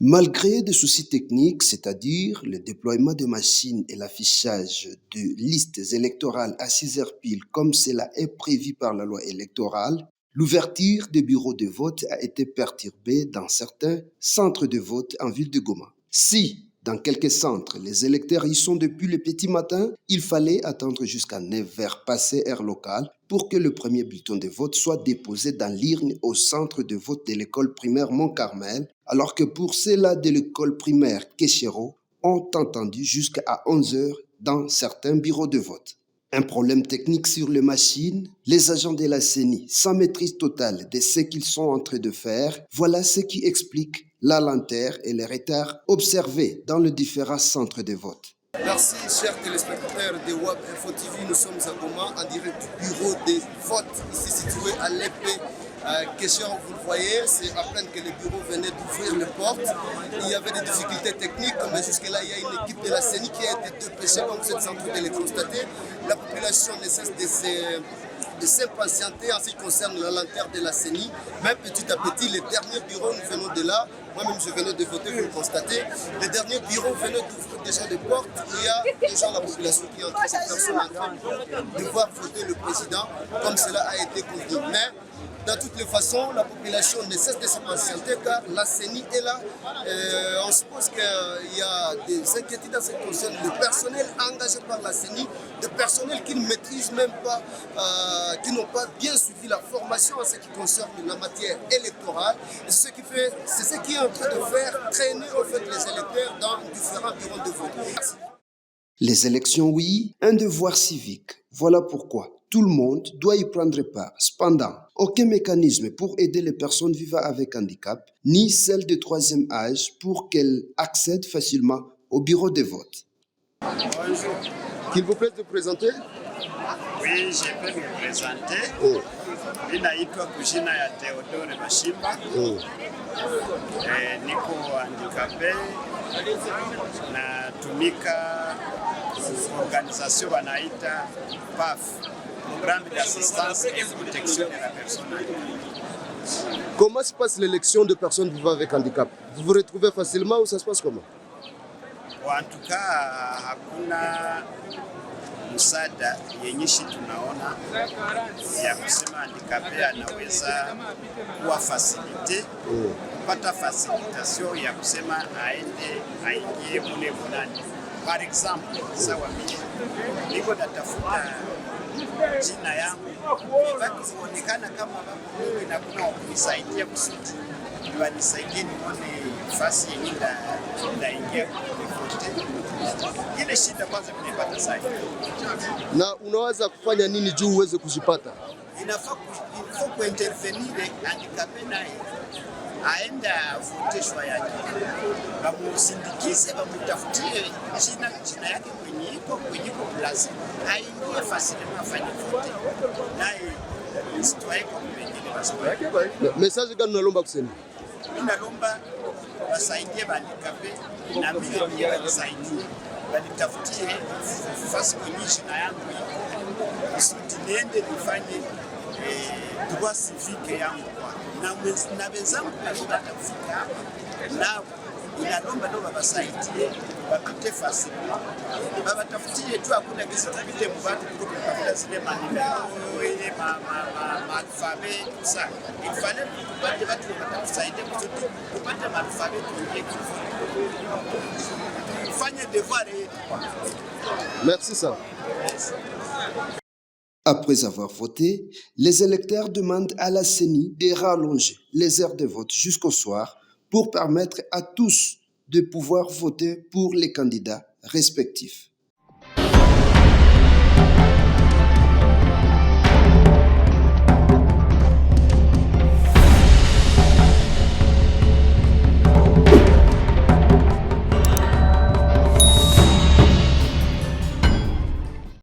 Malgré des soucis techniques, c'est-à-dire le déploiement de machines et l'affichage de listes électorales à 6 heures pile comme cela est prévu par la loi électorale, l'ouverture des bureaux de vote a été perturbée dans certains centres de vote en ville de Goma. Si, dans quelques centres, les électeurs y sont depuis le petit matin, il fallait attendre jusqu'à 9 heures passées heure locale pour que le premier bulletin de vote soit déposé dans l'urne au centre de vote de l'école primaire Mont-Carmel, alors que pour ceux-là de l'école primaire Kéchero, ont attendu jusqu'à 11 heures dans certains bureaux de vote. Un problème technique sur les machines, les agents de la CENI, sans maîtrise totale de ce qu'ils sont en train de faire, voilà ce qui explique la lenteur et les retards observés dans les différents centres de vote. Merci, chers téléspectateurs de WAB Info TV. Nous sommes à Goma, en direct du bureau de vote, ici situé à l'épée. Question, vous le voyez, c'est à peine que le bureau venait d'ouvrir les portes. Il y avait des difficultés techniques, mais jusque-là, il y a une équipe de la CENI qui a été dépêchée, comme vous êtes en train de le constater. La population ne cesse de s'impatienter en ce qui concerne la lenteur de la CENI. Mais petit à petit, les derniers bureaux, nous venons de là. Moi-même, je venais de voter, vous le constatez. Les derniers bureaux venaient d'ouvrir déjà des portes. Il y a déjà la population qui est en train, cette personne en train de voir voter le président, comme cela a été convenu. Mais dans toutes les façons, la population ne cesse de s'impatienter car la CENI est là. On suppose qu'il y a des inquiétudes en ce qui concerne le personnel engagé par la CENI, des personnels qui ne maîtrisent même pas, qui n'ont pas bien suivi la formation en ce qui concerne la matière électorale. C'est ce qui est en train de faire traîner en fait, les électeurs dans différents bureaux de vote. Merci. Les élections, oui, un devoir civique. Voilà pourquoi tout le monde doit y prendre part. Cependant, aucun mécanisme pour aider les personnes vivant avec handicap, ni celles de troisième âge pour qu'elles accèdent facilement au bureau de vote. Bonjour. Qu'il vous plaît de vous présenter? Oui, je peux me présenter. Ninaitwa kujina ya Theodore Mashimba. Niko handicapé, natumika organisation wanaita PAF, Programme d'assistance et protection de la personne handicapée. Comment se passe l'élection de personnes vivant avec handicap? Vous vous retrouvez facilement ou ça se passe comment? En tout cas, hakuna msaada yenyeshi tunaona ya kusema handicapé anaweza kuwa fasilite kupata facilitation ya kusema aende aingie mule munani. Par exemple, sawa mimi niko natafuta jina yangu ikionekana kama baba mimi na kuna kunisaidia kusudi wanisaidie nione fasi yenye ndaingia ile shida kwanza nimepata sasa. Na unaweza kufanya nini juu uweze kuzipata? Inafaa kuintervenir handicapé naye aenda voteshwa yake, bamusindikize, bamutafutie jina yake kwenye iko plaza, aingie facilement afanye vote naye citoyen comme wengine basi. Message gani unalomba kusema? Mimi nalomba wasaidie handicapé na mimi pia wanisaidie, wanitafutie fasi kwenye jina yangu kusudi niende nifanye droit civique yangu na wenzangu kabla tafika hapa na inalomba ndio wasaidie wapite fasi baba tafutie tu, hakuna kesi tupite mbatu kutoka kwa zile maneno ile alphabet ça il fallait tupate watu watatusaidia kusudi tupate alphabet tuingie kufanya devoir. Merci ça. Après avoir voté, les électeurs demandent à la CENI de rallonger les heures de vote jusqu'au soir pour permettre à tous de pouvoir voter pour les candidats respectifs.